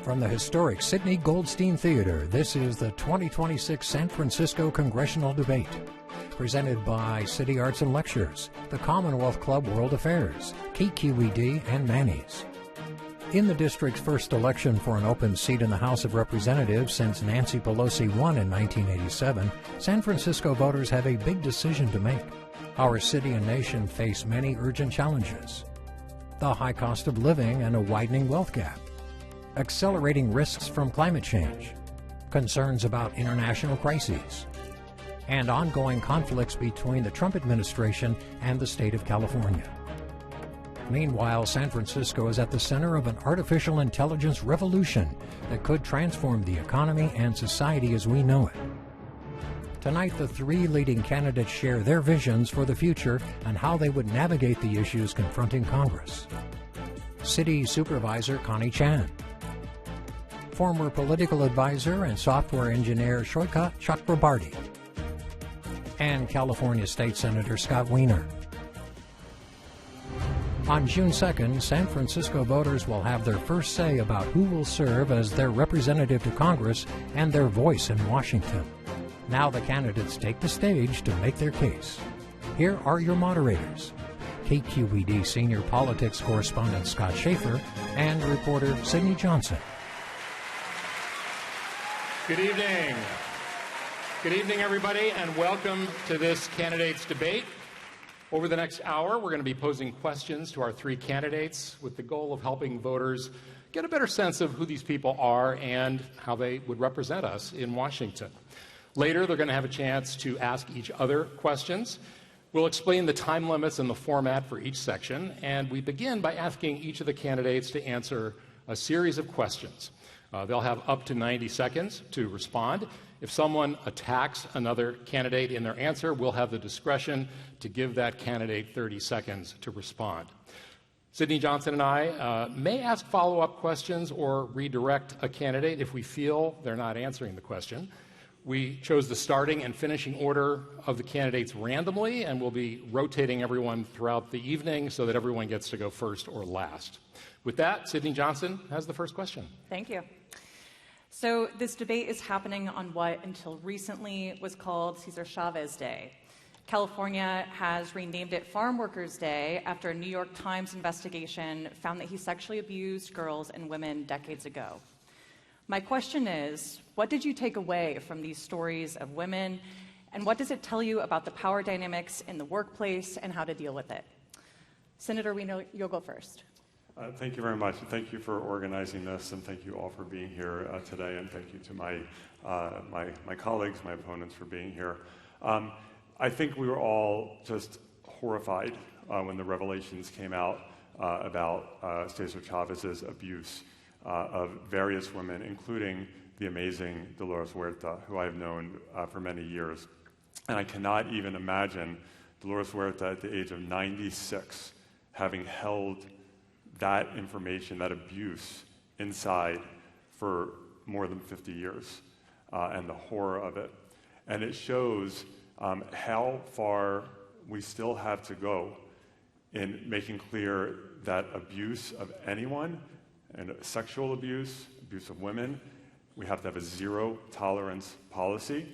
From the historic Sidney Goldstein Theater, this is the 2026 San Francisco Congressional Debate. Presented by City Arts and Lectures, the Commonwealth Club World Affairs, KQED, and Manny's. In the district's first election for an open seat in the House of Representatives since Nancy Pelosi won in 1987, San Francisco voters have a big decision to make. Our city and nation face many urgent challenges: the high cost of living and a widening wealth gap, accelerating risks from climate change, concerns about international crises, and ongoing conflicts between the Trump administration and the state of California. Meanwhile, San Francisco is at the center of an artificial intelligence revolution that could transform the economy and society as we know it. Tonight, the three leading candidates share their visions for the future and how they would navigate the issues confronting Congress. City Supervisor Connie Chan, former political advisor and software engineer Shoika Chakrabarty, and California State Senator Scott Wiener. On June 2nd, San Francisco voters will have their first say about who will serve as their representative to Congress and their voice in Washington. Now the candidates take the stage to make their case. Here are your moderators: KQED senior politics correspondent Scott Shafer and reporter Sydney Johnson. Good evening. Good evening, everybody, and welcome to this candidates debate. Over the next hour, we're going to be posing questions to our three candidates with the goal of helping voters get a better sense of who these people are and how they would represent us in Washington. Later, they're going to have a chance to ask each other questions. We'll explain the time limits and the format for each section, and we begin by asking each of the candidates to answer a series of questions. They'll have up to 90 seconds to respond. If someone attacks another candidate in their answer, we'll have the discretion to give that candidate 30 seconds to respond. Sydney Johnson and I may ask follow-up questions or redirect a candidate if we feel they're not answering the question. We chose the starting and finishing order of the candidates randomly, and we'll be rotating everyone throughout the evening so that everyone gets to go first or last. With that, Sydney Johnson has the first question. Thank you. So this debate is happening on what until recently was called Cesar Chavez Day. California has renamed it Farm Workers Day after a New York Times investigation found that he sexually abused girls and women decades ago. My question is, what did you take away from these stories of women, and what does it tell you about the power dynamics in the workplace and how to deal with it? Senator, we know you'll go first. Thank you very much. Thank you for organizing this, and thank you all for being here today, and thank you to my colleagues, my opponents, for being here. I think we were all just horrified when the revelations came out about Cesar Chavez's abuse of various women, including the amazing Dolores Huerta, who I have known for many years. And I cannot even imagine Dolores Huerta at the age of 96 having held that information, that abuse, inside for more than 50 years, and the horror of it. And it shows how far we still have to go in making clear that abuse of anyone, and sexual abuse, abuse of women, we have to have a zero-tolerance policy,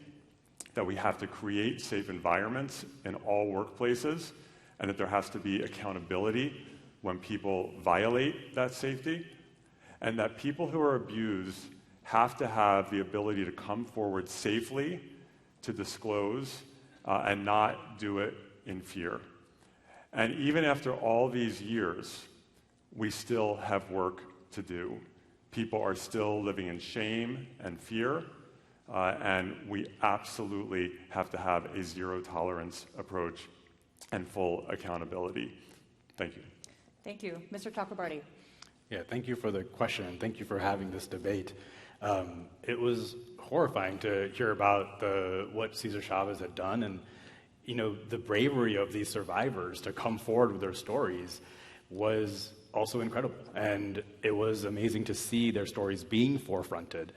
that we have to create safe environments in all workplaces, and that there has to be accountability when people violate that safety, and that people who are abused have to have the ability to come forward safely to disclose and not do it in fear. And even after all these years, we still have work to do. People are still living in shame and fear, and we absolutely have to have a zero-tolerance approach and full accountability. Thank you. Thank you. Mr. Chakrabarty. Yeah, thank you for the question, and thank you for having this debate. It was horrifying to hear about what Cesar Chavez had done, and the bravery of these survivors to come forward with their stories was also incredible, and it was amazing to see their stories being forefronted.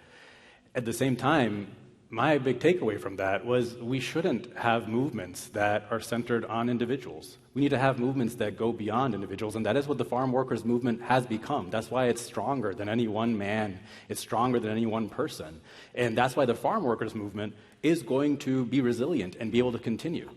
At the same time, my big takeaway from that was we shouldn't have movements that are centered on individuals. We need to have movements that go beyond individuals, and that is what the farm workers movement has become. That's why it's stronger than any one man. It's stronger than any one person. And that's why the farm workers movement is going to be resilient and be able to continue.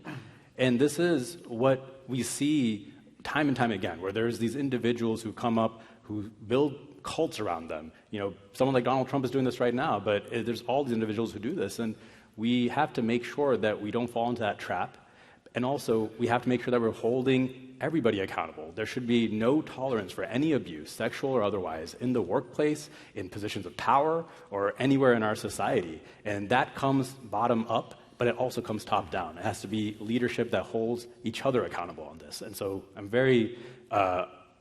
And this is what we see time and time again, where there's these individuals who come up, who build cults around them. You know, someone like Donald Trump is doing this right now, but there's all these individuals who do this, and we have to make sure that we don't fall into that trap. And also, we have to make sure that we're holding everybody accountable. There should be no tolerance for any abuse, sexual or otherwise, in the workplace, in positions of power, or anywhere in our society. And that comes bottom up, but it also comes top down. It has to be leadership that holds each other accountable on this. And so I'm very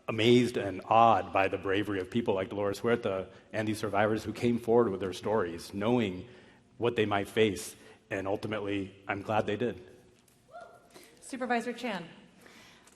amazed and awed by the bravery of people like Dolores Huerta and these survivors who came forward with their stories, knowing what they might face, and ultimately, I'm glad they did. Supervisor Chan.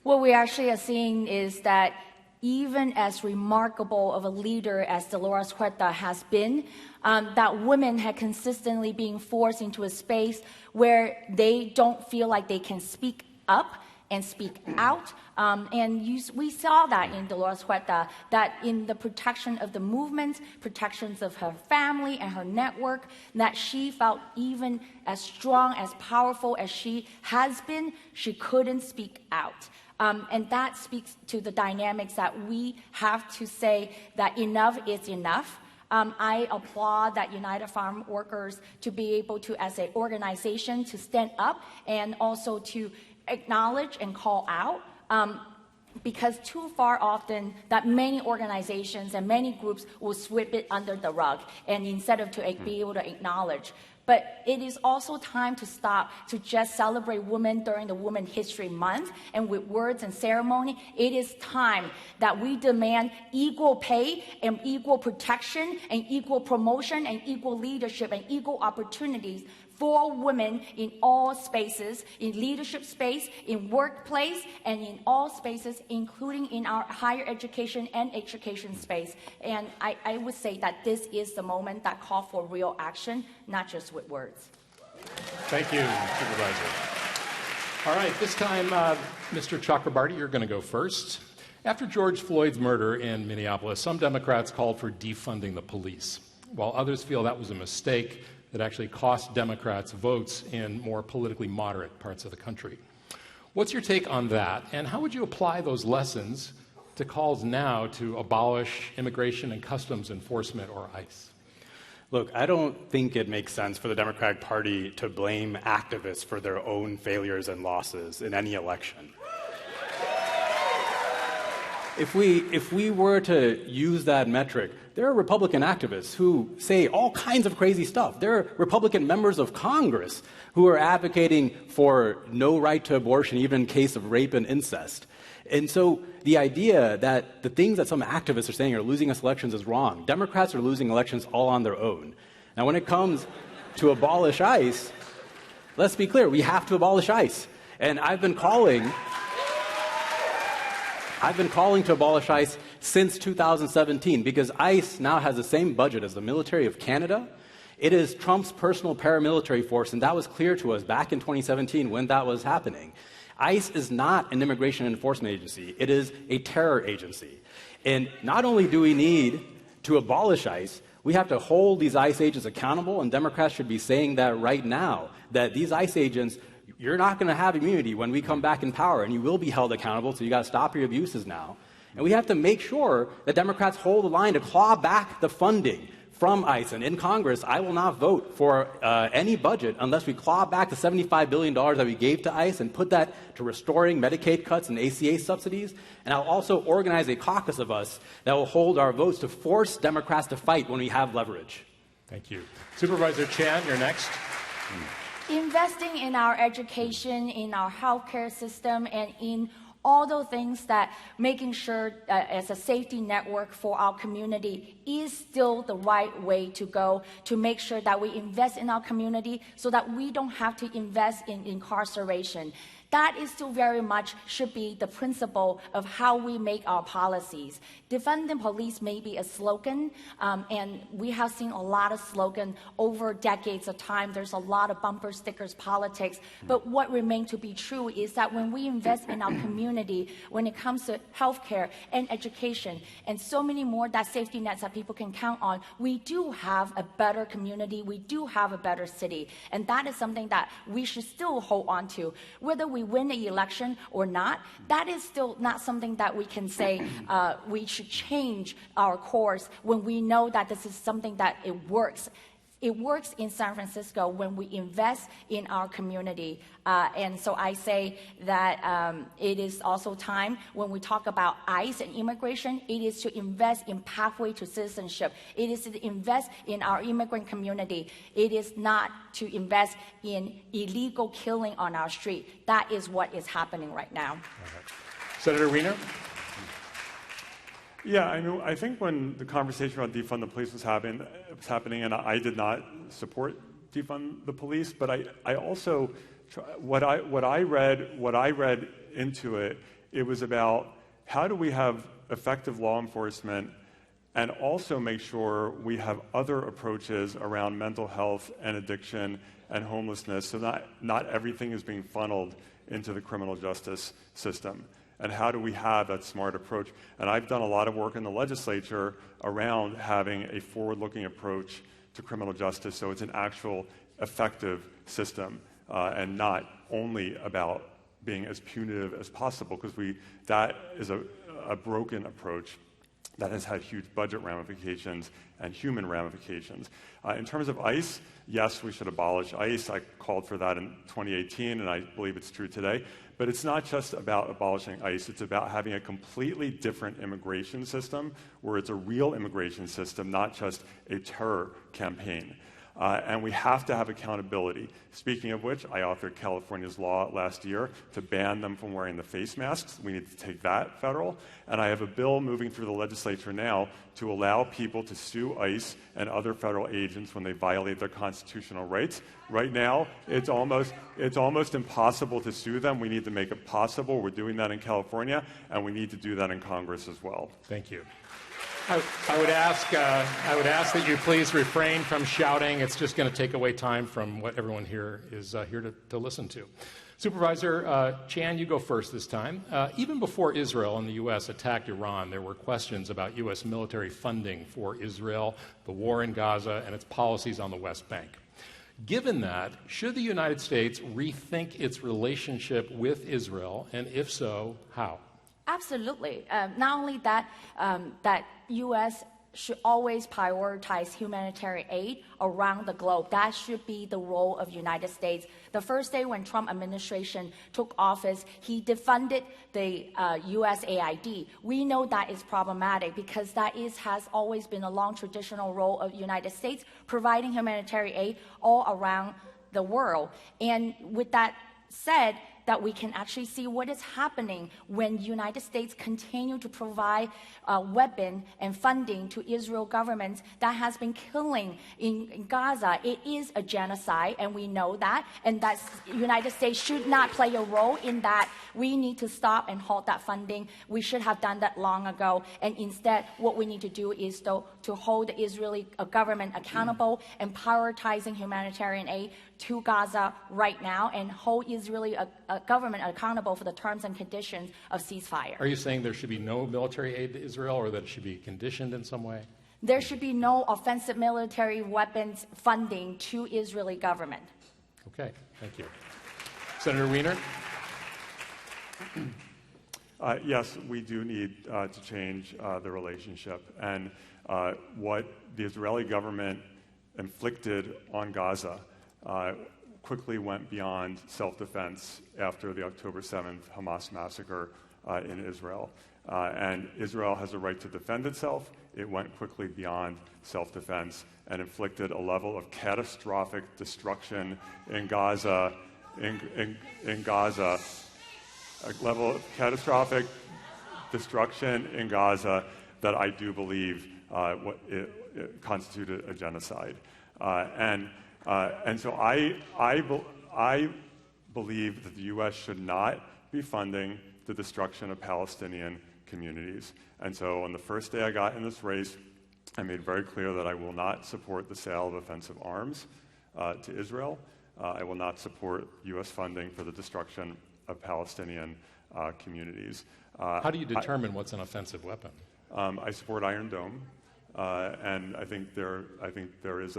What we actually are seeing is that even as remarkable of a leader as Dolores Huerta has been, that women had consistently been forced into a space where they don't feel like they can speak up and speak out. We saw that in Dolores Huerta, that in the protection of the movement, protections of her family and her network, that she felt even as strong, as powerful as she has been, she couldn't speak out. And that speaks to the dynamics that we have to say that enough is enough. I applaud that United Farm Workers to be able to, as an organization, to stand up and also to acknowledge and call out, because too far often that many organizations and many groups will sweep it under the rug, and instead of to be able to acknowledge. But it is also time to stop to just celebrate women during the Women's History Month and with words and ceremony. It is time that we demand equal pay and equal protection and equal promotion and equal leadership and equal opportunities for women in all spaces, in leadership space, in workplace, and in all spaces, including in our higher education and education space. And I would say that this is the moment that calls for real action, not just with words. Thank you, Supervisor. All right, this time, Mr. Chakrabarty, you're going to go first. After George Floyd's murder in Minneapolis, some Democrats called for defunding the police, while others feel that was a mistake that actually cost Democrats votes in more politically moderate parts of the country. What's your take on that, and how would you apply those lessons to calls now to abolish immigration and customs enforcement, or ICE? Look, I don't think it makes sense for the Democratic Party to blame activists for their own failures and losses in any election. If we were to use that metric, there are Republican activists who say all kinds of crazy stuff. There are Republican members of Congress who are advocating for no right to abortion, even in case of rape and incest. And so the idea that the things that some activists are saying are losing us elections is wrong. Democrats are losing elections all on their own. Now, when it comes to abolish ICE, let's be clear, we have to abolish ICE. And I've been calling to abolish ICE since 2017 because ICE now has the same budget as the military of Canada. It is Trump's personal paramilitary force, and that was clear to us back in 2017 when that was happening. ICE is not an immigration enforcement agency. It is a terror agency. And not only do we need to abolish ICE, we have to hold these ICE agents accountable, and Democrats should be saying that right now, that these ICE agents, you're not going to have immunity when we come back in power, and you will be held accountable, so you got to stop your abuses now. And we have to make sure that Democrats hold the line to claw back the funding from ICE. And in Congress, I will not vote for any budget unless we claw back the $75 billion that we gave to ICE and put that to restoring Medicaid cuts and ACA subsidies. And I'll also organize a caucus of us that will hold our votes to force Democrats to fight when we have leverage. Thank you. Supervisor Chan, you're next. Investing in our education, in our healthcare system, and in all those things that making sure as a safety network for our community is still the right way to go, to make sure that we invest in our community so that we don't have to invest in incarceration. That is still very much should be the principle of how we make our policies. Defund the police may be a slogan, and we have seen a lot of slogans over decades of time. There's a lot of bumper stickers politics, but what remains to be true is that when we invest in our community, when it comes to healthcare and education, and so many more that safety nets that people can count on, we do have a better community, we do have a better city, and that is something that we should still hold on to. Whether we win the election or not, that is still not something that we can say we should change our course when we know that this is something that it works. It works in San Francisco when we invest in our community. And so I say that it is also time when we talk about ICE and immigration, it is to invest in pathway to citizenship. It is to invest in our immigrant community. It is not to invest in illegal killing on our street. That is what is happening right now. Right. Senator Wiener? Yeah, I think when the conversation about defund the police was happening, and I did not support defund the police, but I also what I read into it, it was about how do we have effective law enforcement and also make sure we have other approaches around mental health and addiction and homelessness, so not everything is being funneled into the criminal justice system. And how do we have that smart approach? And I've done a lot of work in the legislature around having a forward-looking approach to criminal justice, so it's an actual effective system and not only about being as punitive as possible, because that is a broken approach that has had huge budget ramifications and human ramifications. In terms of ICE, yes, we should abolish ICE. I called for that in 2018, and I believe it's true today. But it's not just about abolishing ICE. It's about having a completely different immigration system where it's a real immigration system, not just a terror campaign. And we have to have accountability. Speaking of which, I authored California's law last year to ban them from wearing the face masks. We need to take that federal. And I have a bill moving through the legislature now to allow people to sue ICE and other federal agents when they violate their constitutional rights. Right now, it's almost impossible to sue them. We need to make it possible. We're doing that in California, and we need to do that in Congress as well. Thank you. I would ask that you please refrain from shouting. It's just going to take away time from what everyone here is here to listen to. Supervisor Chan, you go first this time. Even before Israel and the U.S. attacked Iran, there were questions about U.S. military funding for Israel, the war in Gaza, and its policies on the West Bank. Given that, should the United States rethink its relationship with Israel, and if so, how? Absolutely. Not only that, that U.S. should always prioritize humanitarian aid around the globe. That should be the role of United States. The first day when Trump administration took office, he defunded the USAID. We know that is problematic because that has always been a long traditional role of United States, providing humanitarian aid all around the world. And with that said, that we can actually see what is happening when United States continue to provide weapon and funding to Israel government that has been killing in Gaza. It is a genocide, and we know that, and that United States should not play a role in that. We need to stop and halt that funding. We should have done that long ago, and instead what we need to do is to hold the Israeli government accountable and prioritizing humanitarian aid to Gaza right now and hold Israeli government accountable for the terms and conditions of ceasefire. Are you saying there should be no military aid to Israel, or that it should be conditioned in some way? There should be no offensive military weapons funding to Israeli government. Okay, thank you. Senator Wiener? Yes, we do need to change the relationship. And what the Israeli government inflicted on Gaza quickly went beyond self-defense after the October 7th Hamas massacre in Israel. And Israel has a right to defend itself. It went quickly beyond self-defense and inflicted a level of catastrophic destruction in Gaza, in Gaza, a level of catastrophic destruction in Gaza that I do believe it constituted a genocide. And so I believe that the U.S. should not be funding the destruction of Palestinian communities. And so on the first day I got in this race, I made very clear that I will not support the sale of offensive arms to Israel. I will not support U.S. funding for the destruction of Palestinian communities. How do you determine what's an offensive weapon? I support Iron Dome, and I think there is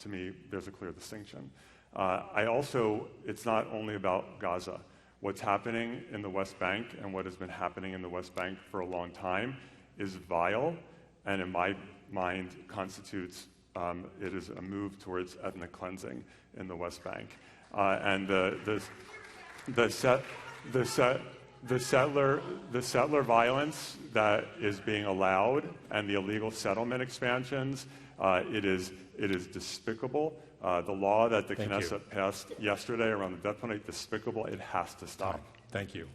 to me, there's a clear distinction. It's not only about Gaza. What's happening in the West Bank and what has been happening in the West Bank for a long time is vile, and in my mind constitutes, it is a move towards ethnic cleansing in the West Bank. And the settler violence that is being allowed and the illegal settlement expansions, it is despicable. The law that the Knesset passed yesterday around the death penalty, despicable. It has to stop. Thank you.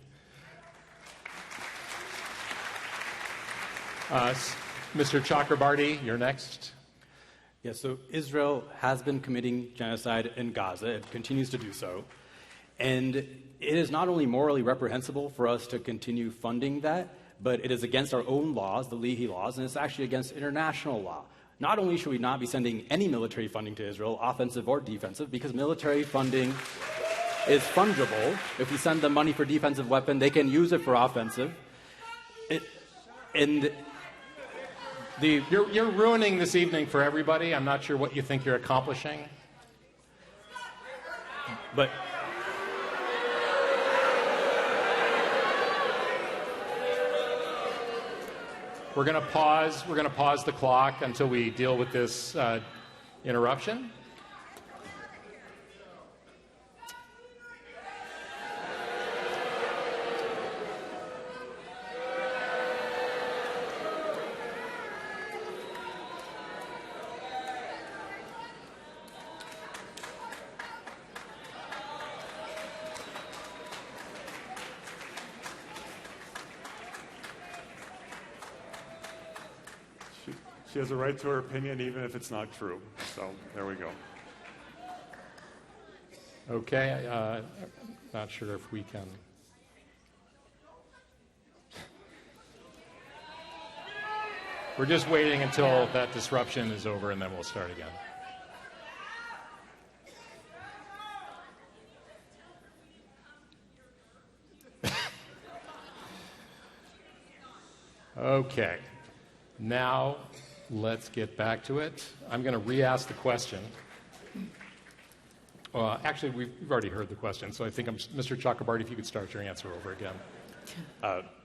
Mr. Chakrabarty, you're next. Yeah, so Israel has been committing genocide in Gaza. It continues to do so. And it is not only morally reprehensible for us to continue funding that, but it is against our own laws, the Leahy laws, and it's actually against international law. Not only should we not be sending any military funding to Israel, offensive or defensive, because military funding is fungible. If we send them money for defensive weapon, they can use it for offensive. You're ruining this evening for everybody. I'm not sure what you think you're accomplishing. But we're going to pause the clock until we deal with this interruption. She has a right to her opinion, even if it's not true. So there we go. Okay, not sure if we can. We're just waiting until that disruption is over, and then we'll start again. Okay, now let's get back to it. I'm going to re-ask the question. Actually, we've already heard the question, so I think Mr. Chakrabarty, if you could start your answer over again.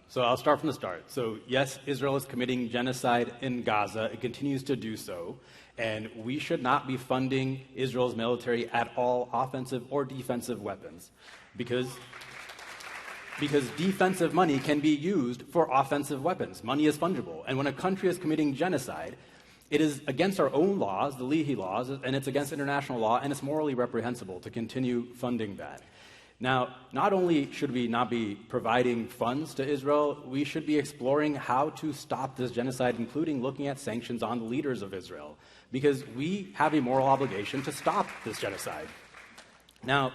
So I'll start from the start. So yes, Israel is committing genocide in Gaza. It continues to do so. And we should not be funding Israel's military at all, offensive or defensive weapons, because defensive money can be used for offensive weapons. Money is fungible. And when a country is committing genocide, it is against our own laws, the Leahy laws, and it's against international law, and it's morally reprehensible to continue funding that. Now, not only should we not be providing funds to Israel, we should be exploring how to stop this genocide, including looking at sanctions on the leaders of Israel, because we have a moral obligation to stop this genocide. Now,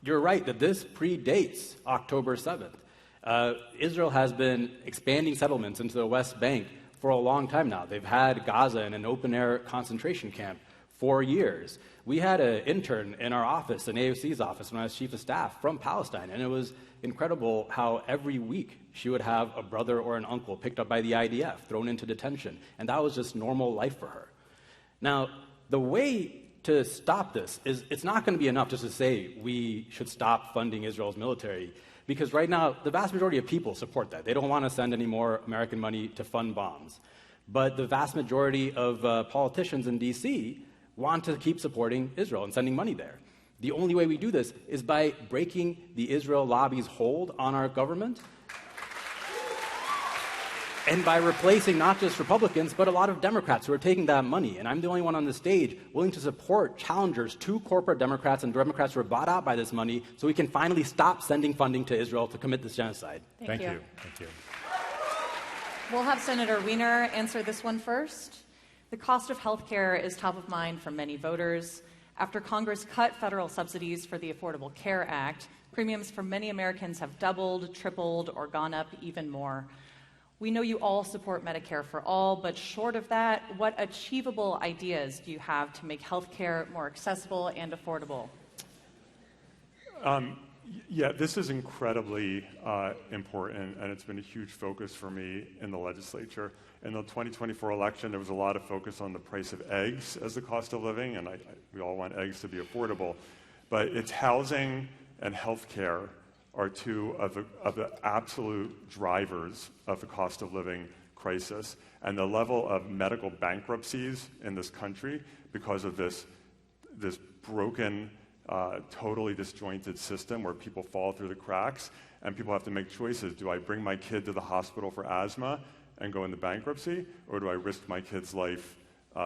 you're right that this predates October 7th. Israel has been expanding settlements into the West Bank for a long time now. They've had Gaza in an open-air concentration camp for years. We had an intern in our office, in AOC's office, when I was chief of staff, from Palestine, and it was incredible how every week she would have a brother or an uncle picked up by the IDF, thrown into detention, and that was just normal life for her. Now, the way to stop this is it's not going to be enough just to say we should stop funding Israel's military, because right now the vast majority of people support that. They don't want to send any more American money to fund bombs. But the vast majority of politicians in D.C. want to keep supporting Israel and sending money there. The only way we do this is by breaking the Israel lobby's hold on our government and by replacing not just Republicans, but a lot of Democrats who are taking that money. And I'm the only one on the stage willing to support challengers to corporate Democrats and Democrats who are bought out by this money so we can finally stop sending funding to Israel to commit this genocide. Thank you. Thank you. We'll have Senator Wiener answer this one first. The cost of health care is top of mind for many voters. After Congress cut federal subsidies for the Affordable Care Act, premiums for many Americans have doubled, tripled, or gone up even more. We know you all support Medicare for all, but short of that, what achievable ideas do you have to make health care more accessible and affordable? Yeah, this is incredibly important, and it's been a huge focus for me in the legislature. In the 2024 election, there was a lot of focus on the price of eggs as the cost of living, and we all want eggs to be affordable. But it's housing and health care are two of the absolute drivers of the cost of living crisis. And the level of medical bankruptcies in this country because of this broken, totally disjointed system where people fall through the cracks and people have to make choices. Do I bring my kid to the hospital for asthma and go into bankruptcy, or do I risk my kid's life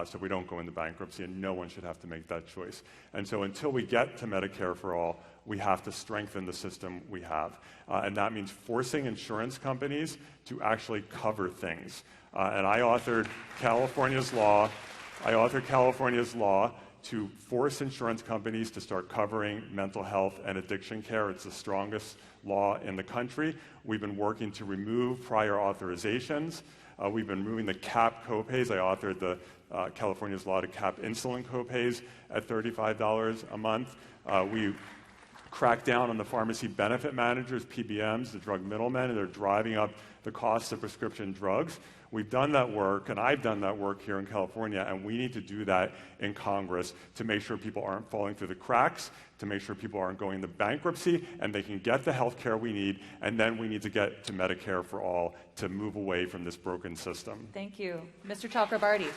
so we don't go into bankruptcy? And no one should have to make that choice. And so until we get to Medicare for all, we have to strengthen the system we have. And that means forcing insurance companies to actually cover things. And I authored California's law to force insurance companies to start covering mental health and addiction care. It's the strongest law in the country. We've been working to remove prior authorizations. We've been removing the cap copays. I authored the California's law to cap insulin copays at $35 a month. We cracked down on the pharmacy benefit managers, PBMs, the drug middlemen, and they're driving up the cost of prescription drugs. We've done that work, and I've done that work here in California, and we need to do that in Congress to make sure people aren't falling through the cracks, to make sure people aren't going into bankruptcy, and they can get the health care we need, and then we need to get to Medicare for all to move away from this broken system. Thank you. Mr. Chakrabarty.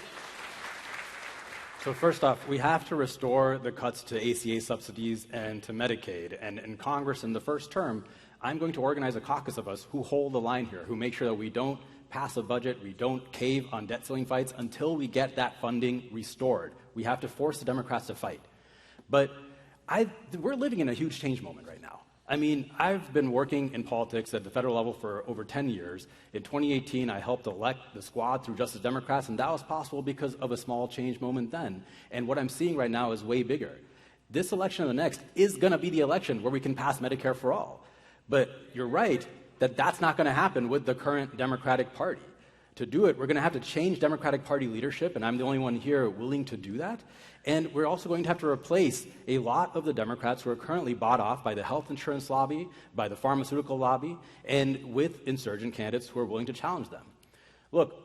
So first off, we have to restore the cuts to ACA subsidies and to Medicaid. And in Congress, in the first term, I'm going to organize a caucus of us who hold the line here, who make sure that we don't pass a budget, we don't cave on debt ceiling fights until we get that funding restored. We have to force the Democrats to fight. But we're living in a huge change moment right now. I mean, I've been working in politics at the federal level for over 10 years. In 2018, I helped elect the squad through Justice Democrats, and that was possible because of a small change moment then. And what I'm seeing right now is way bigger. This election and the next is going to be the election where we can pass Medicare for all. But you're right that that's not going to happen with the current Democratic Party. To do it, we're going to have to change Democratic Party leadership, and I'm the only one here willing to do that. And we're also going to have to replace a lot of the Democrats who are currently bought off by the health insurance lobby, by the pharmaceutical lobby, and with insurgent candidates who are willing to challenge them. Look,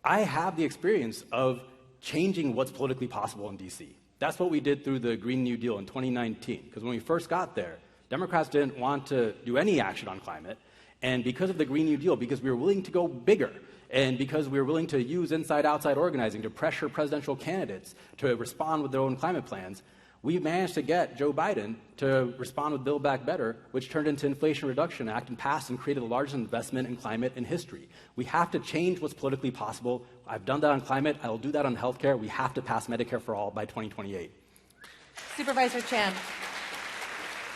I have the experience of changing what's politically possible in D.C. That's what we did through the Green New Deal in 2019, because when we first got there, Democrats didn't want to do any action on climate, and because of the Green New Deal, because we were willing to go bigger, and because we were willing to use inside-outside organizing to pressure presidential candidates to respond with their own climate plans, we managed to get Joe Biden to respond with Build Back Better, which turned into Inflation Reduction Act and passed and created the largest investment in climate in history. We have to change what's politically possible. I've done that on climate. I will do that on healthcare. We have to pass Medicare for all by 2028. Supervisor Chan.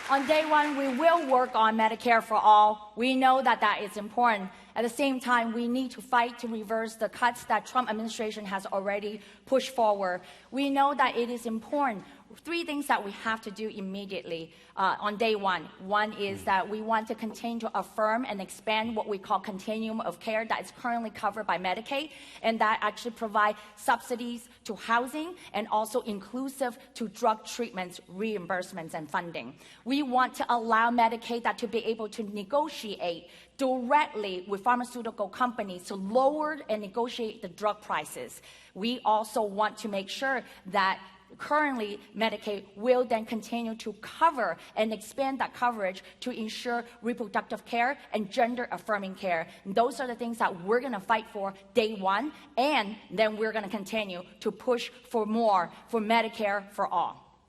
On day one, we will work on Medicare for all. We know that that is important. At the same time, we need to fight to reverse the cuts that Trump administration has already pushed forward. We know that it is important. Three things that we have to do immediately on day one. One is that we want to continue to affirm and expand what we call continuum of care that is currently covered by Medicaid, and that actually provide subsidies to housing and also inclusive to drug treatments, reimbursements, and funding. We want to allow Medicaid that to be able to negotiate directly with pharmaceutical companies to lower and negotiate the drug prices. We also want to make sure that currently Medicaid will then continue to cover and expand that coverage to ensure reproductive care and gender-affirming care. And those are the things that we're going to fight for day one, and then we're going to continue to push for more for Medicare for all.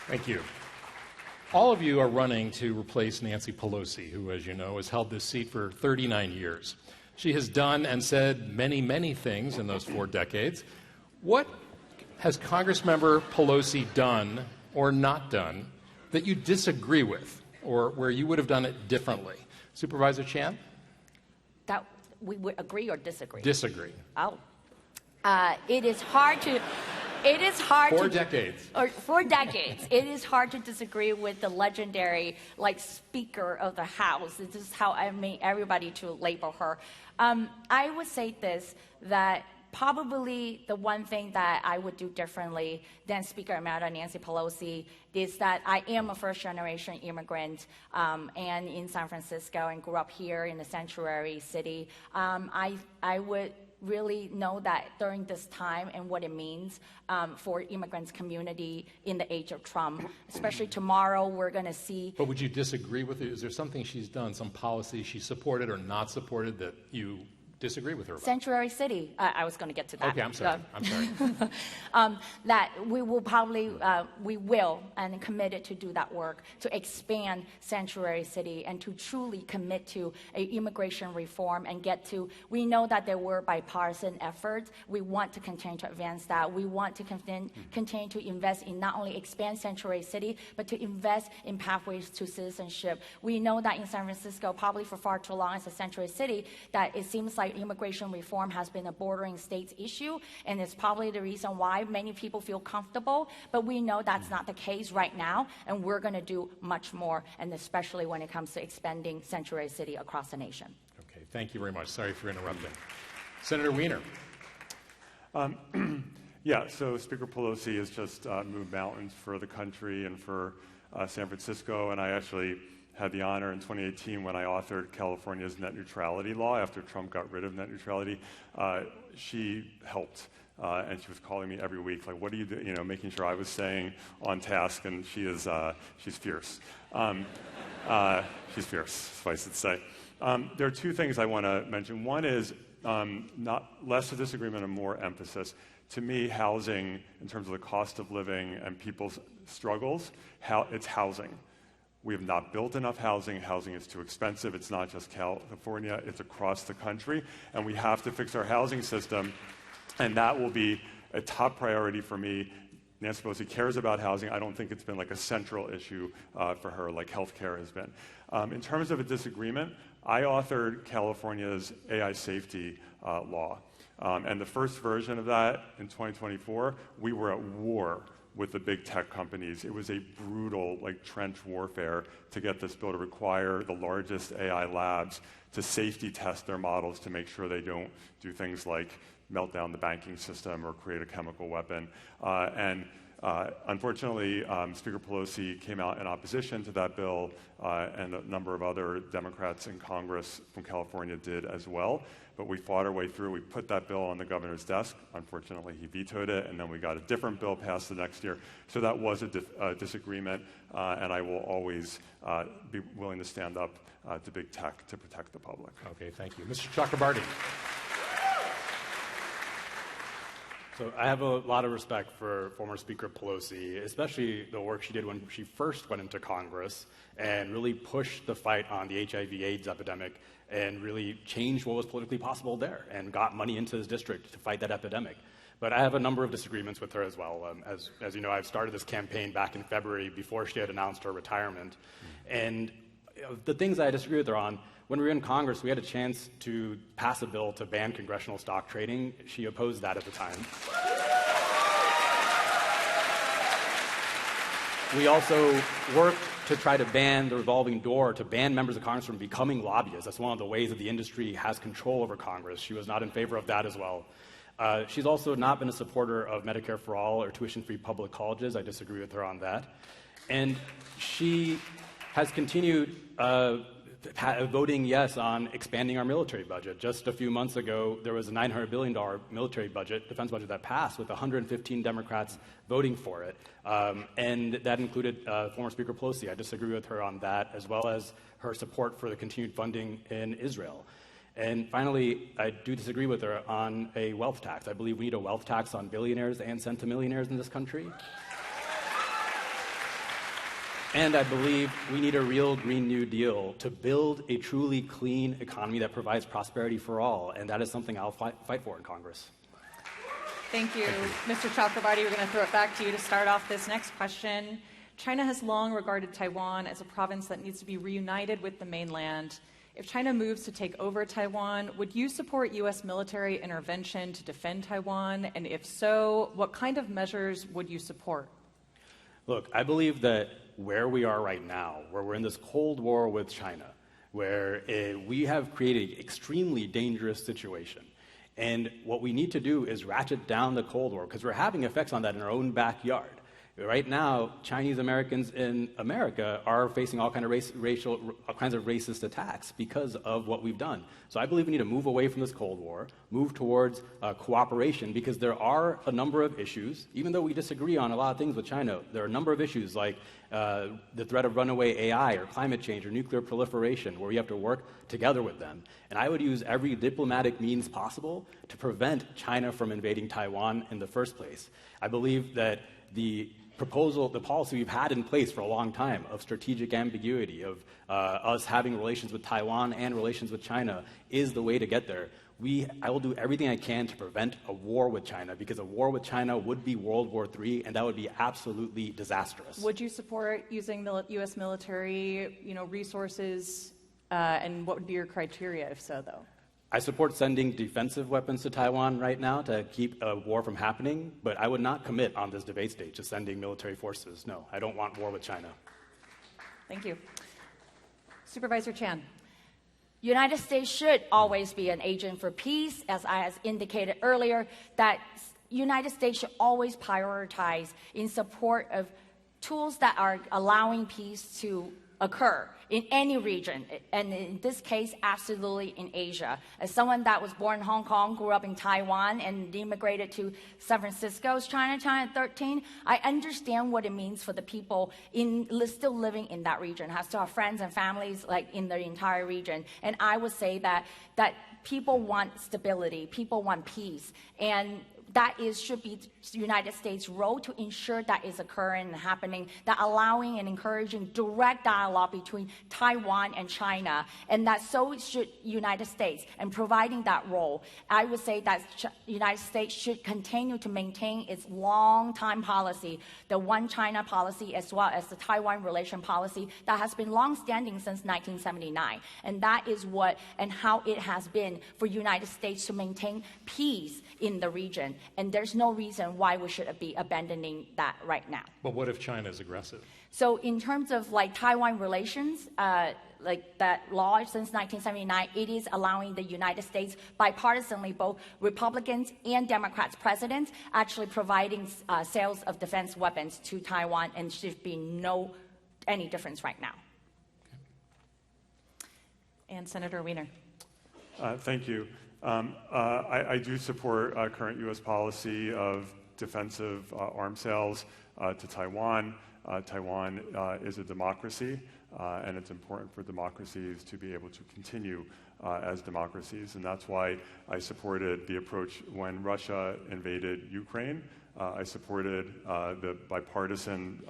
Thank you. All of you are running to replace Nancy Pelosi, who, as you know, has held this seat for 39 years. She has done and said many, many things in those 4 decades. What has Congressmember Pelosi done or not done that you disagree with, or where you would have done it differently? Supervisor Chan? That we would agree or disagree? Disagree. Oh. It is hard to... It is hard 4 decades. Or 4 decades. It is hard to disagree with the legendary, Speaker of the House. This is how I mean everybody to label her. I would say this, that probably the one thing that I would do differently than Speaker Emerita Nancy Pelosi is that I am a first-generation immigrant and in San Francisco and grew up here in the sanctuary city. I would really know that during this time and what it means for immigrants community in the age of Trump. Especially tomorrow, we're going to see. But would you disagree with it? Is there something she's done, some policy she supported or not supported that you disagree with her about? Sanctuary City. I was going to get to that. Okay, I'm sorry. That we will probably, we will, and committed to do that work, to expand Sanctuary City and to truly commit to immigration reform and get to, we know that there were bipartisan efforts. We want to continue to advance that. We want to continue to invest in not only expand Sanctuary City, but to invest in pathways to citizenship. We know that in San Francisco, probably for far too long as a Sanctuary City, that it seems like immigration reform has been a bordering states issue, and it's probably the reason why many people feel comfortable, but we know that's not the case right now, and we're going to do much more, and especially when it comes to expanding Sanctuary City across the nation. Okay, thank you very much. Sorry for interrupting. Senator Wiener. Yeah, so Speaker Pelosi has just moved mountains for the country and for San Francisco, and I actually had the honor in 2018 when I authored California's net neutrality law after Trump got rid of net neutrality. She helped, and she was calling me every week, like, what are you doing? You know, making sure I was staying on task, and she's fierce. She's fierce, suffice it to say. There are 2 things I want to mention. One is not less a disagreement and more emphasis. To me, housing, in terms of the cost of living and people's struggles, it's housing. We have not built enough housing. Housing is too expensive. It's not just California, it's across the country. And we have to fix our housing system, and that will be a top priority for me. Nancy Pelosi cares about housing. I don't think it's been like a central issue for her, like healthcare has been. In terms of a disagreement, I authored California's AI safety law. And the first version of that in 2024, we were at war with the big tech companies. It was a brutal, trench warfare to get this bill to require the largest AI labs to safety test their models to make sure they don't do things like melt down the banking system or create a chemical weapon. Unfortunately, Speaker Pelosi came out in opposition to that bill, and a number of other Democrats in Congress from California did as well. But we fought our way through. We put that bill on the governor's desk. Unfortunately, he vetoed it, and then we got a different bill passed the next year. So that was a disagreement, and I will always be willing to stand up to big tech to protect the public. Okay, thank you. Mr. Chakrabarty. So I have a lot of respect for former Speaker Pelosi, especially the work she did when she first went into Congress and really pushed the fight on the HIV/AIDS epidemic and really changed what was politically possible there and got money into his district to fight that epidemic. But I have a number of disagreements with her as well. As you know, I've started this campaign back in February before she had announced her retirement. And the things I disagree with her on, when we were in Congress, we had a chance to pass a bill to ban congressional stock trading. She opposed that at the time. We also worked to try to ban the revolving door, to ban members of Congress from becoming lobbyists. That's one of the ways that the industry has control over Congress. She was not in favor of that as well. She's also not been a supporter of Medicare for all or tuition-free public colleges. I disagree with her on that. And she has continued voting yes on expanding our military budget. Just a few months ago, there was a $900 billion military budget, defense budget that passed with 115 Democrats voting for it. And that included former Speaker Pelosi. I disagree with her on that, as well as her support for the continued funding in Israel. And finally, I do disagree with her on a wealth tax. I believe we need a wealth tax on billionaires and centimillionaires in this country. And I believe we need a real Green New Deal to build a truly clean economy that provides prosperity for all. And that is something I'll fight for in Congress. Thank you. Mr. Chakrabarty, we're going to throw it back to you to start off this next question. China has long regarded Taiwan as a province that needs to be reunited with the mainland. If China moves to take over Taiwan, would you support U.S. military intervention to defend Taiwan? And if so, what kind of measures would you support? Look, I believe that where we are right now, where we're in this Cold War with China, where we have created an extremely dangerous situation. And what we need to do is ratchet down the Cold War, because we're having effects on that in our own backyard. Right now, Chinese Americans in America are facing all kinds of racist attacks because of what we've done. So I believe we need to move away from this Cold War, move towards cooperation, because there are a number of issues. Even though we disagree on a lot of things with China, there are a number of issues like the threat of runaway AI or climate change or nuclear proliferation, where we have to work together with them. And I would use every diplomatic means possible to prevent China from invading Taiwan in the first place. I believe that the policy we've had in place for a long time of strategic ambiguity, of us having relations with Taiwan and relations with China is the way to get there. I will do everything I can to prevent a war with China, because a war with China would be World War III, and that would be absolutely disastrous. Would you support using U.S. military, resources, and what would be your criteria if so, though? I support sending defensive weapons to Taiwan right now to keep a war from happening, but I would not commit on this debate stage to sending military forces. No, I don't want war with China. Thank you. Supervisor Chan. United States should always be an agent for peace, as I has indicated earlier, that United States should always prioritize in support of tools that are allowing peace to occur in any region, and in this case, absolutely in Asia. As someone that was born in Hong Kong, grew up in Taiwan, and immigrated to San Francisco's Chinatown at 13, I understand what it means for the people still living in that region, has to have friends and families like in the entire region. And I would say that people want stability, people want peace, and that should be the United States' role to ensure that is occurring and happening, that allowing and encouraging direct dialogue between Taiwan and China, and that so should United States, and providing that role. I would say that United States should continue to maintain its long-time policy, the One China policy, as well as the Taiwan relation policy that has been long-standing since 1979. And that is what and how it has been for United States to maintain peace in the region. And there's no reason why we should be abandoning that right now. But what if China is aggressive? So in terms of like Taiwan relations, like that law since 1979, it is allowing the United States bipartisanly, both Republicans and Democrats presidents, actually providing sales of defense weapons to Taiwan, and should be any difference right now. Okay. And Senator Wiener. Thank you. I do support current U.S. policy of defensive arms sales to Taiwan. Taiwan is a democracy, and it's important for democracies to be able to continue as democracies, and that's why I supported the approach when Russia invaded Ukraine. I supported the bipartisan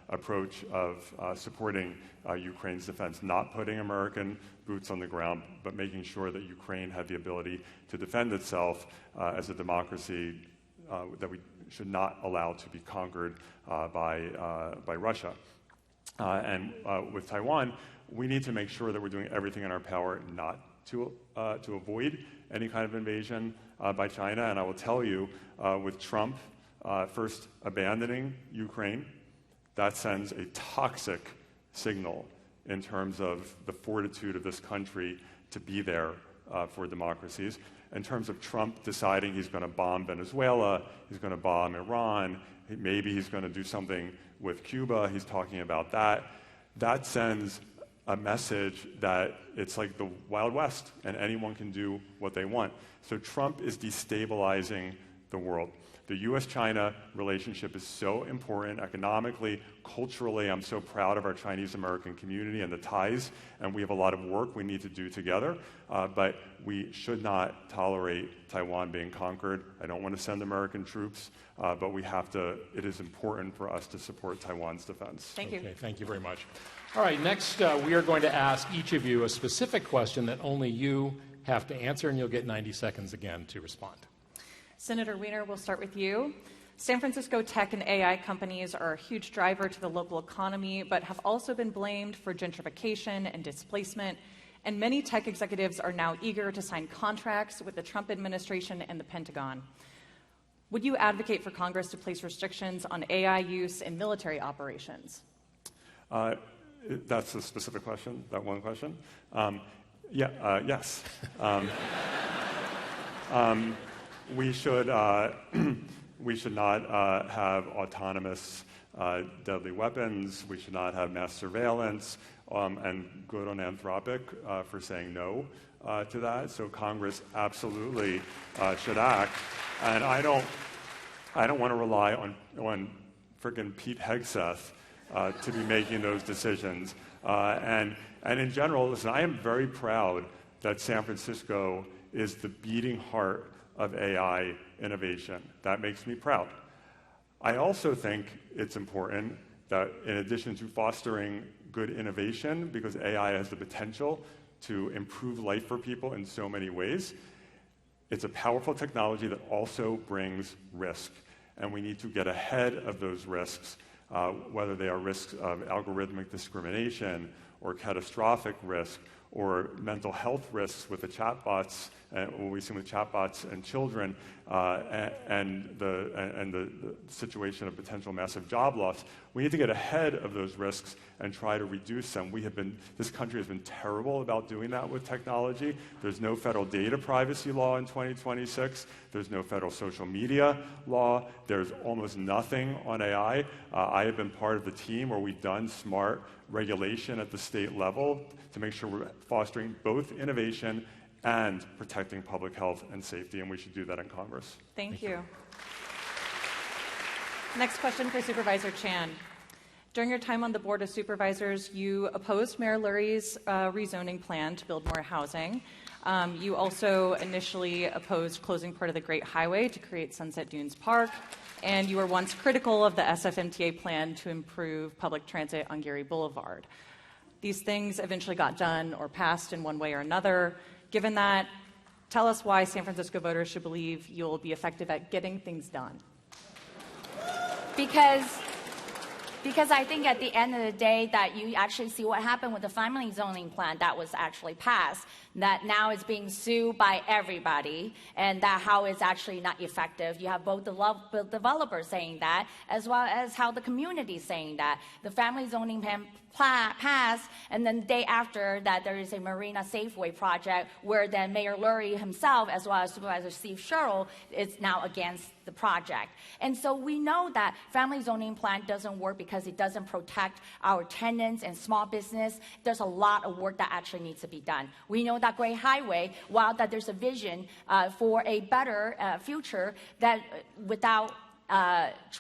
approach of supporting Ukraine's defense, not putting American boots on the ground, but making sure that Ukraine had the ability to defend itself as a democracy that we should not allow to be conquered by Russia. And with Taiwan, we need to make sure that we're doing everything in our power not to avoid any kind of invasion by China. And I will tell you, with Trump first abandoning Ukraine, that sends a toxic signal in terms of the fortitude of this country to be there for democracies. In terms of Trump deciding he's going to bomb Venezuela, he's going to bomb Iran, maybe he's going to do something with Cuba, he's talking about that. That sends a message that it's like the Wild West and anyone can do what they want. So Trump is destabilizing the world. The U.S.-China relationship is so important economically, culturally. I'm so proud of our Chinese-American community and the ties, and we have a lot of work we need to do together, but we should not tolerate Taiwan being conquered. I don't want to send American troops, but we have to. It is important for us to support Taiwan's defense. Thank you. Okay, thank you very much. All right, next we are going to ask each of you a specific question that only you have to answer, and you'll get 90 seconds again to respond. Senator Wiener, we'll start with you. San Francisco tech and AI companies are a huge driver to the local economy, but have also been blamed for gentrification and displacement. and many tech executives are now eager to sign contracts with the Trump administration and the Pentagon. Would you advocate for Congress to place restrictions on AI use in military operations? That's a specific question, that one question? Yes. We should not have autonomous deadly weapons. We should not have mass surveillance, and good on Anthropic for saying no to that. So Congress absolutely should act. And I don't want to rely on frickin' Pete Hegseth to be making those decisions. And in general, listen, I am very proud that San Francisco is the beating heart of AI innovation. That makes me proud. I also think it's important that in addition to fostering good innovation, because AI has the potential to improve life for people in so many ways, it's a powerful technology that also brings risk. And we need to get ahead of those risks, whether they are risks of algorithmic discrimination or catastrophic risk or mental health risks with the chatbots, what we've seen with chatbots and children, and the situation of potential massive job loss. We need to get ahead of those risks and try to reduce them. This country has been terrible about doing that with technology. There's no federal data privacy law in 2026. There's no federal social media law. There's almost nothing on AI. I have been part of the team where we've done smart regulation at the state level to make sure we're fostering both innovation and protecting public health and safety, and we should do that in Congress. Thank you. Next question for Supervisor Chan. During your time on the Board of Supervisors, you opposed Mayor Lurie's rezoning plan to build more housing. You also initially opposed closing part of the Great Highway to create Sunset Dunes Park, and you were once critical of the SFMTA plan to improve public transit on Geary Boulevard. These things eventually got done or passed in one way or another. Given that, tell us why San Francisco voters should believe you'll be effective at getting things done. Because I think at the end of the day that you actually see what happened with the family zoning plan that was actually passed, that now is being sued by everybody, and that how it's actually not effective. You have both the developers saying that, as well as how the community is saying that. The family zoning plan passed, and then the day after that there is a Marina Safeway project where then Mayor Lurie himself, as well as Supervisor Steve Sherrill, is now against the project. And so we know that family zoning plan doesn't work because it doesn't protect our tenants and small business. There's a lot of work that actually needs to be done. We know that Great Highway, while that there's a vision for a better future that without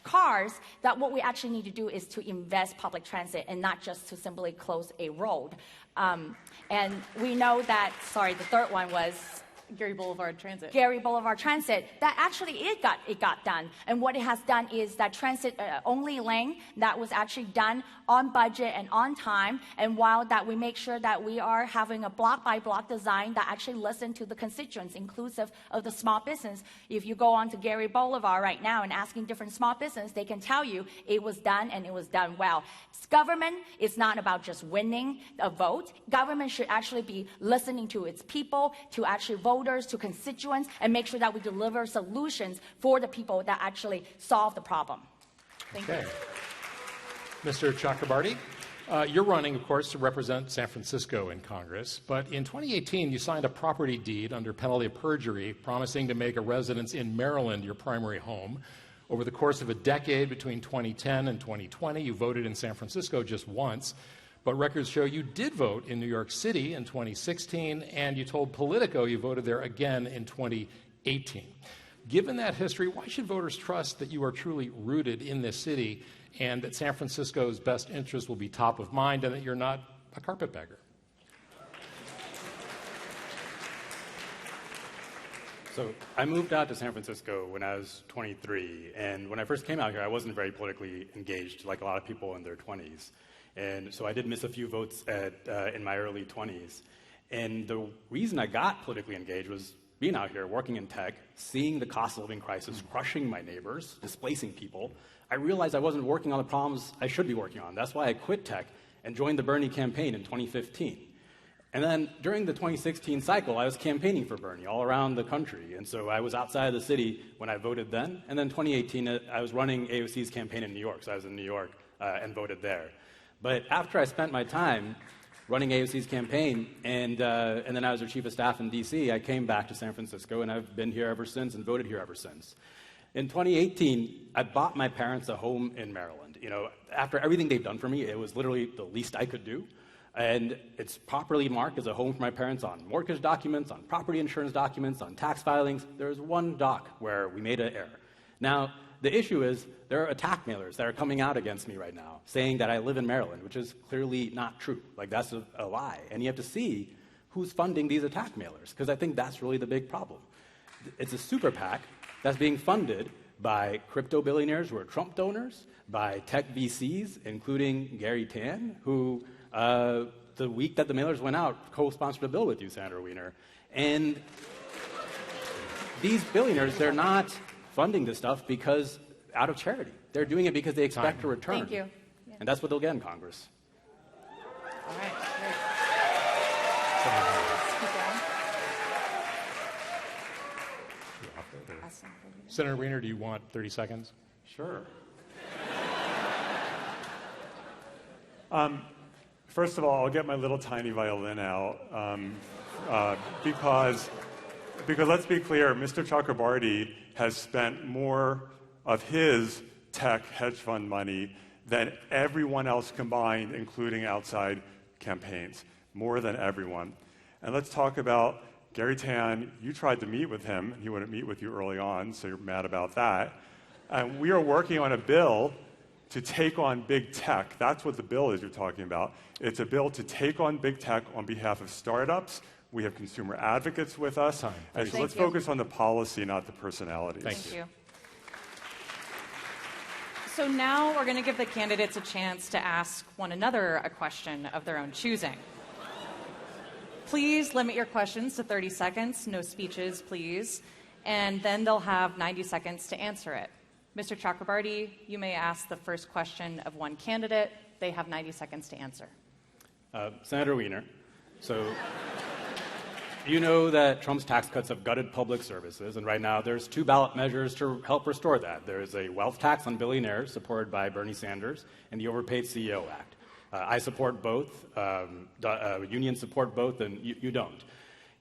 cars, that what we actually need to do is to invest public transit and not just to simply close a road. And we know that, sorry, the third one was Geary Boulevard Transit. Geary Boulevard Transit, that actually it got done. And what it has done is that transit only lane that was actually done on budget and on time. And while that we make sure that we are having a block by block design that actually listen to the constituents, inclusive of the small business. If you go on to Geary Boulevard right now and asking different small business, they can tell you it was done and it was done well. Government is not about just winning a vote. Government should actually be listening to its people, to actually voters, to constituents, and make sure that we deliver solutions for the people that actually solve the problem. Thank you. Mr. Chakrabarty, you're running, of course, to represent San Francisco in Congress, but in 2018 you signed a property deed under penalty of perjury promising to make a residence in Maryland your primary home. Over the course of a decade between 2010 and 2020, you voted in San Francisco just once, but records show you did vote in New York City in 2016, and you told Politico you voted there again in 2018. Given that history, why should voters trust that you are truly rooted in this city and that San Francisco's best interest will be top of mind and that you're not a carpetbagger? So I moved out to San Francisco when I was 23, and when I first came out here, I wasn't very politically engaged like a lot of people in their 20s. And so I did miss a few votes in my early 20s. And the reason I got politically engaged was being out here, working in tech, seeing the cost of living crisis crushing my neighbors, displacing people. I realized I wasn't working on the problems I should be working on. That's why I quit tech and joined the Bernie campaign in 2015. And then during the 2016 cycle, I was campaigning for Bernie all around the country. And so I was outside of the city when I voted then. And then 2018, I was running AOC's campaign in New York. So I was in New York and voted there. But after I spent my time running AOC's campaign, and then I was her chief of staff in D.C., I came back to San Francisco, and I've been here ever since and voted here ever since. In 2018, I bought my parents a home in Maryland. You know, after everything they've done for me, it was literally the least I could do. And it's properly marked as a home for my parents on mortgage documents, on property insurance documents, on tax filings. There's one doc where we made an error. Now, the issue is there are attack mailers that are coming out against me right now, saying that I live in Maryland, which is clearly not true. Like, that's a lie. And you have to see who's funding these attack mailers, because I think that's really the big problem. It's a super PAC that's being funded by crypto billionaires who are Trump donors, by tech VCs, including Gary Tan, who the week that the mailers went out, co-sponsored a bill with you, Senator Wiener. And these billionaires, they're not funding this stuff because out of charity. They're doing it because they expect a return. Thank you. Yeah. And that's what they'll get in Congress. All right. Great. Senator Wiener, do you want 30 seconds? Sure. First of all, I'll get my little tiny violin out because let's be clear, Mr. Chakrabarty has spent more of his tech hedge fund money than everyone else combined, including outside campaigns, more than everyone. And let's talk about Gary Tan. You tried to meet with him. He wouldn't meet with you early on, so you're mad about that. And we are working on a bill to take on big tech. That's what the bill is you're talking about. It's a bill to take on big tech on behalf of startups. We have consumer advocates with us. And so let's focus on the policy, not the personalities. Thank you. So now we're going to give the candidates a chance to ask one another a question of their own choosing. Please limit your questions to 30 seconds. No speeches, please. And then they'll have 90 seconds to answer it. Mr. Chakrabarty, you may ask the first question of one candidate. They have 90 seconds to answer. Senator Wiener, so you know that Trump's tax cuts have gutted public services, and right now there's two ballot measures to help restore that. There is a wealth tax on billionaires, supported by Bernie Sanders, and the Overpaid CEO Act. I support both. Unions support both, and you don't.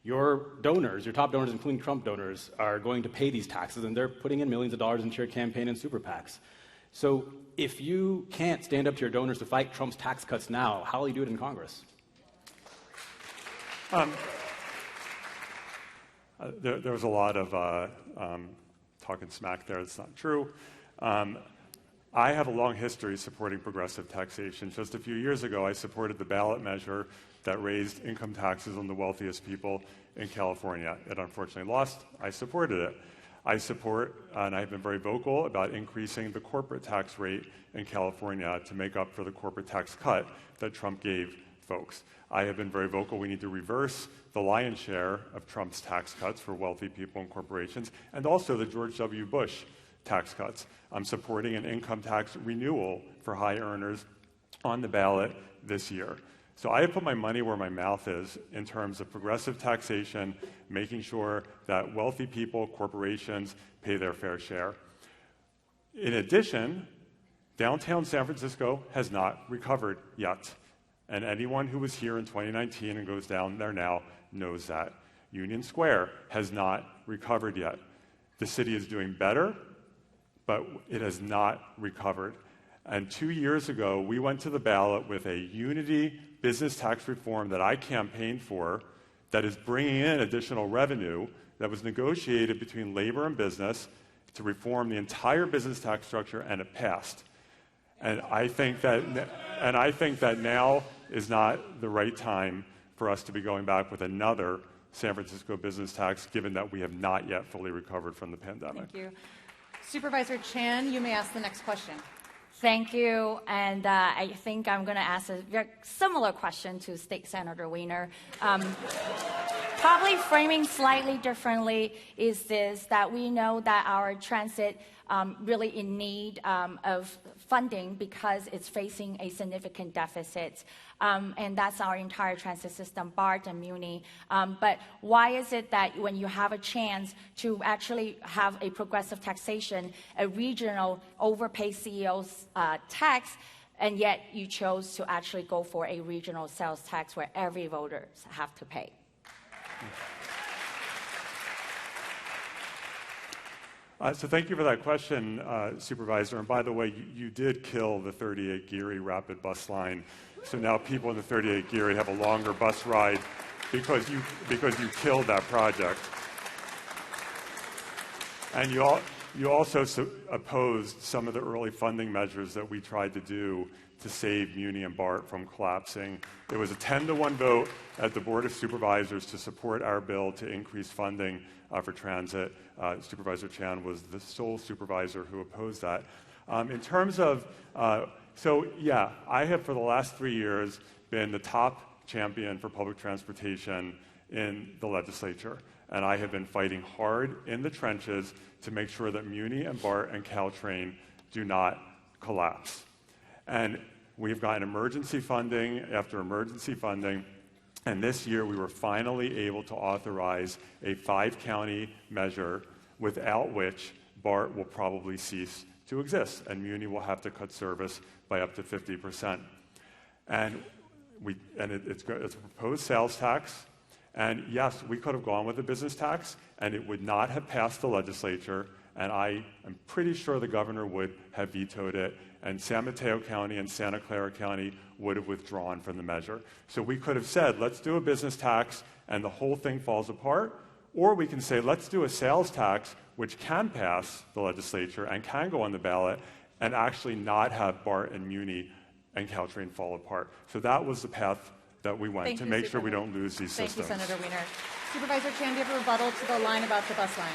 Your donors, your top donors, including Trump donors, are going to pay these taxes, and they're putting in millions of dollars into your campaign and super PACs. So if you can't stand up to your donors to fight Trump's tax cuts now, how will you do it in Congress? There was a lot of talking smack there. It's not true. I have a long history supporting progressive taxation. Just a few years ago, I supported the ballot measure that raised income taxes on the wealthiest people in California. It unfortunately lost. I supported it. I support, and I've been very vocal about increasing the corporate tax rate in California to make up for the corporate tax cut that Trump gave folks. I have been very vocal. We need to reverse the lion's share of Trump's tax cuts for wealthy people and corporations, and also the George W. Bush tax cuts. I'm supporting an income tax renewal for high earners on the ballot this year. So I have put my money where my mouth is in terms of progressive taxation, making sure that wealthy people, corporations, pay their fair share. In addition, downtown San Francisco has not recovered yet. And anyone who was here in 2019 and goes down there now knows that. Union Square has not recovered yet. The city is doing better, but it has not recovered. And 2 years ago, we went to the ballot with a unity business tax reform that I campaigned for that is bringing in additional revenue that was negotiated between labor and business to reform the entire business tax structure, and it passed. And I think that now is not the right time for us to be going back with another San Francisco business tax, given that we have not yet fully recovered from the pandemic. Thank you. Supervisor Chan, you may ask the next question. Thank you, and I think I'm going to ask a very similar question to State Senator Wiener. Probably framing slightly differently is this, that we know that our transit really in need of funding because it's facing a significant deficit. And that's our entire transit system, BART and Muni. But why is it that when you have a chance to actually have a progressive taxation, a regional overpay CEOs tax, and yet you chose to actually go for a regional sales tax where every voter have to pay? So thank you for that question, Supervisor. And by the way, you did kill the 38 Geary rapid bus line. So now people in the 38 Geary have a longer bus ride because you killed that project. And you also opposed some of the early funding measures that we tried to do to save Muni and BART from collapsing. It was a 10-to-1 vote at the Board of Supervisors to support our bill to increase funding for transit. Supervisor Chan was the sole supervisor who opposed that. In terms of, I have for the last 3 years been the top champion for public transportation in the legislature. And I have been fighting hard in the trenches to make sure that Muni and BART and Caltrain do not collapse. And we've gotten emergency funding after emergency funding. And this year we were finally able to authorize a 5-county measure without which BART will probably cease to exist. And Muni will have to cut service by up to 50%. And it's a proposed sales tax. And yes, we could have gone with a business tax, and it would not have passed the legislature, and I am pretty sure the governor would have vetoed it, and San Mateo County and Santa Clara County would have withdrawn from the measure. So we could have said, let's do a business tax, and the whole thing falls apart, or we can say, let's do a sales tax, which can pass the legislature and can go on the ballot, and actually not have BART and Muni and Caltrain fall apart. So that was the path that we went to make sure we don't lose these systems. Thank you, Senator Wiener. Supervisor Chan, do you have a rebuttal to the line about the bus line?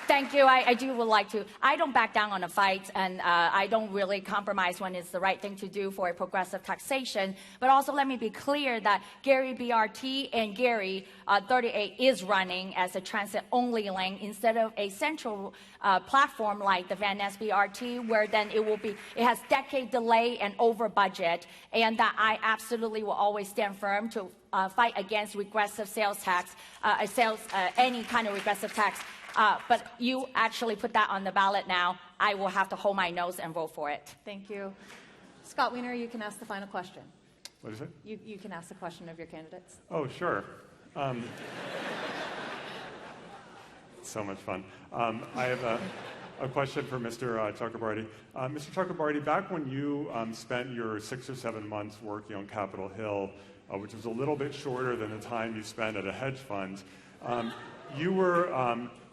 Thank you. I would like to. I don't back down on a fight, and I don't really compromise when it's the right thing to do for a progressive taxation. But also, let me be clear that Gary BRT and Gary 38 is running as a transit-only lane instead of a central platform like the Van Ness BRT, where then it has decade delay and over budget, and that I absolutely will always stand firm to fight against regressive sales tax, any kind of regressive tax. But you actually put that on the ballot now. I will have to hold my nose and vote for it. Thank you. Scott Wiener, you can ask the final question. What is it? You can ask the question of your candidates. Oh, sure. So much fun. I have a question for Mr. Chakrabarty. Mr. Chakrabarty, back when you spent your 6 or 7 months working on Capitol Hill, which was a little bit shorter than the time you spent at a hedge fund,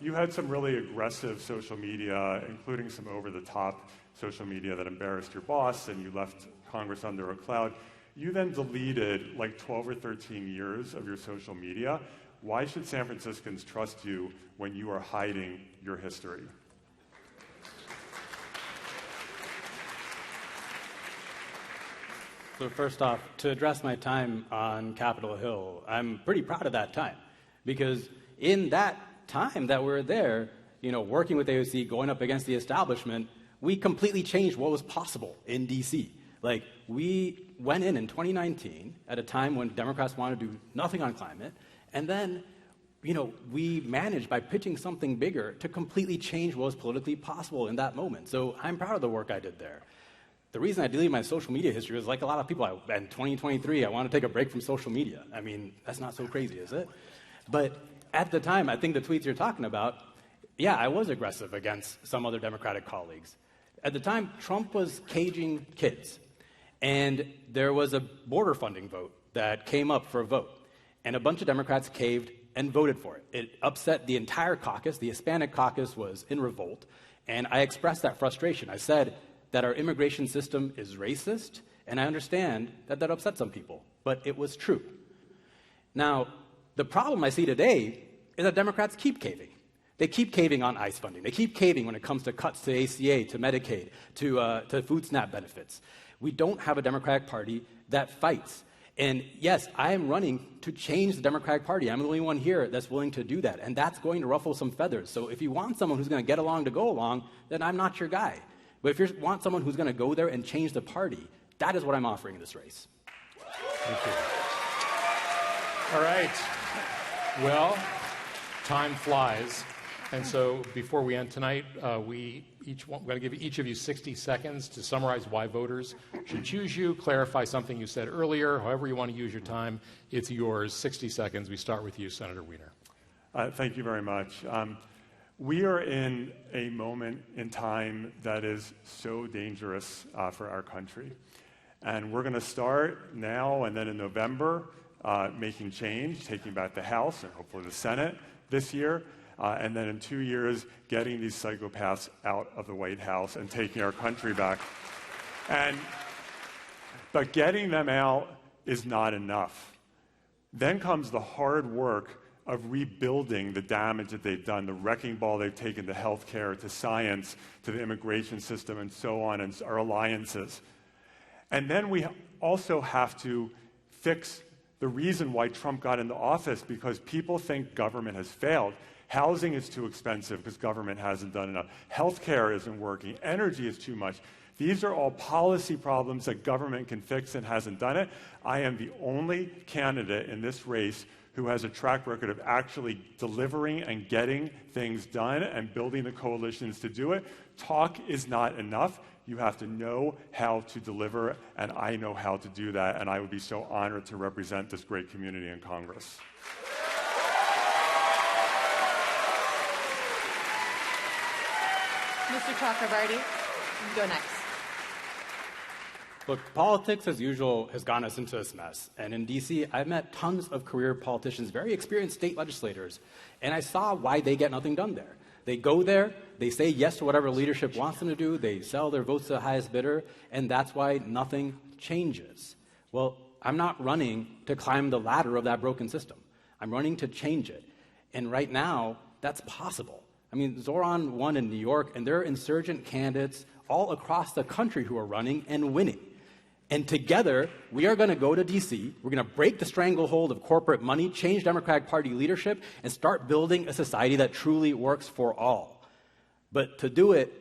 you had some really aggressive social media, including some over-the-top social media that embarrassed your boss, and you left Congress under a cloud. You then deleted like 12 or 13 years of your social media. Why should San Franciscans trust you when you are hiding your history? So first off, to address my time on Capitol Hill, I'm pretty proud of that time, because in that time that we're there, working with AOC, going up against the establishment, we completely changed what was possible in D.C. Like, we went in 2019 at a time when Democrats wanted to do nothing on climate, and then, we managed by pitching something bigger to completely change what was politically possible in that moment. So I'm proud of the work I did there. The reason I deleted my social media history is, like a lot of people, in 2023, I want to take a break from social media. I mean, that's not so crazy, is it? But at the time, I think the tweets you're talking about, yeah, I was aggressive against some other Democratic colleagues. At the time, Trump was caging kids, and there was a border funding vote that came up for a vote, and a bunch of Democrats caved and voted for it. It upset the entire caucus. The Hispanic caucus was in revolt, and I expressed that frustration. I said that our immigration system is racist, and I understand that that upset some people, but it was true. Now, the problem I see today is that Democrats keep caving. They keep caving on ICE funding. They keep caving when it comes to cuts to ACA, to Medicaid, to food SNAP benefits. We don't have a Democratic Party that fights. And yes, I am running to change the Democratic Party. I'm the only one here that's willing to do that. And that's going to ruffle some feathers. So if you want someone who's going to get along to go along, then I'm not your guy. But if you want someone who's going to go there and change the party, that is what I'm offering in this race. Thank you. All right. Well, time flies. And so before we end tonight, we're going to give each of you 60 seconds to summarize why voters should choose you, clarify something you said earlier, however you want to use your time. It's yours. 60 seconds. We start with you, Senator Wiener. Thank you very much. We are in a moment in time that is so dangerous for our country. And we're going to start now and then in November making change, taking back the House and hopefully the Senate this year. And then in 2 years, getting these psychopaths out of the White House and taking our country back. But getting them out is not enough. Then comes the hard work of rebuilding the damage that they've done, the wrecking ball they've taken to healthcare, to science, to the immigration system, and so on, and our alliances. And then we also have to fix the reason why Trump got into office, because people think government has failed. Housing is too expensive because government hasn't done enough. Healthcare isn't working. Energy is too much. These are all policy problems that government can fix and hasn't done it. I am the only candidate in this race who has a track record of actually delivering and getting things done and building the coalitions to do it. Talk is not enough. You have to know how to deliver, and I know how to do that, and I would be so honored to represent this great community in Congress. Mr. Chakrabarty, you can go next. Look, politics, as usual, has gotten us into this mess. And in D.C., I've met tons of career politicians, very experienced state legislators, and I saw why they get nothing done there. They go there, they say yes to whatever leadership wants them to do, they sell their votes to the highest bidder, and that's why nothing changes. Well, I'm not running to climb the ladder of that broken system. I'm running to change it. And right now, that's possible. I mean, Zoran won in New York, and there are insurgent candidates all across the country who are running and winning. And together, we are going to go to D.C., we're going to break the stranglehold of corporate money, change Democratic Party leadership, and start building a society that truly works for all. But to do it,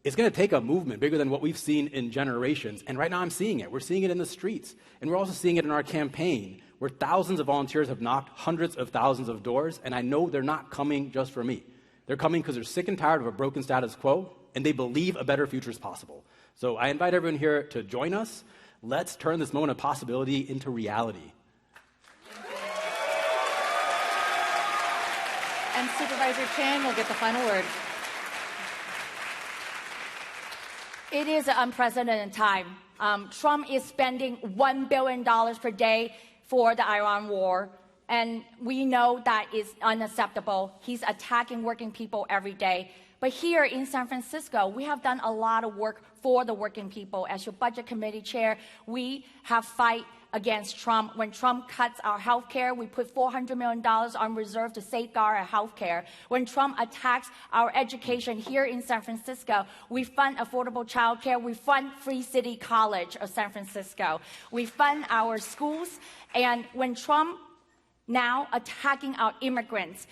it's going to take a movement bigger than what we've seen in generations. And right now I'm seeing it. We're seeing it in the streets. And we're also seeing it in our campaign, where thousands of volunteers have knocked hundreds of thousands of doors. And I know they're not coming just for me. They're coming because they're sick and tired of a broken status quo, and they believe a better future is possible. So I invite everyone here to join us. Let's turn this moment of possibility into reality. And Supervisor Chan will get the final word. It is an unprecedented time. Trump is spending $1 billion per day for the Iran war. And we know that is unacceptable. He's attacking working people every day. But here in San Francisco, we have done a lot of work for the working people. As your budget committee chair, we have fight against Trump. When Trump cuts our health care, we put $400 million on reserve to safeguard our health care. When Trump attacks our education here in San Francisco, we fund affordable child care. We fund Free City College of San Francisco. We fund our schools. And when Trump now attacking our immigrants,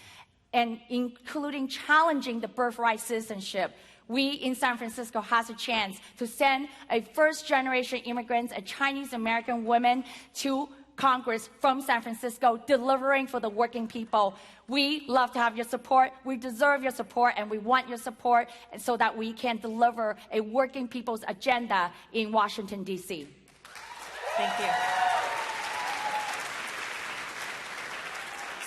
and including challenging the birthright citizenship, we in San Francisco has a chance to send a first-generation immigrant, a Chinese-American woman, to Congress from San Francisco, delivering for the working people. We love to have your support. We deserve your support, and we want your support so that we can deliver a working people's agenda in Washington, D.C. Thank you.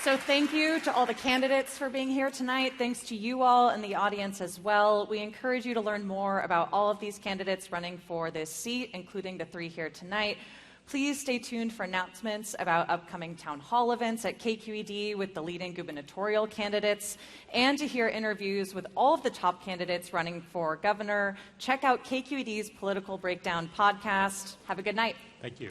So thank you to all the candidates for being here tonight. Thanks to you all and the audience as well. We encourage you to learn more about all of these candidates running for this seat, including the 3 here tonight. Please stay tuned for announcements about upcoming town hall events at KQED with the leading gubernatorial candidates, and to hear interviews with all of the top candidates running for governor. Check out KQED's Political Breakdown podcast. Have a good night. Thank you.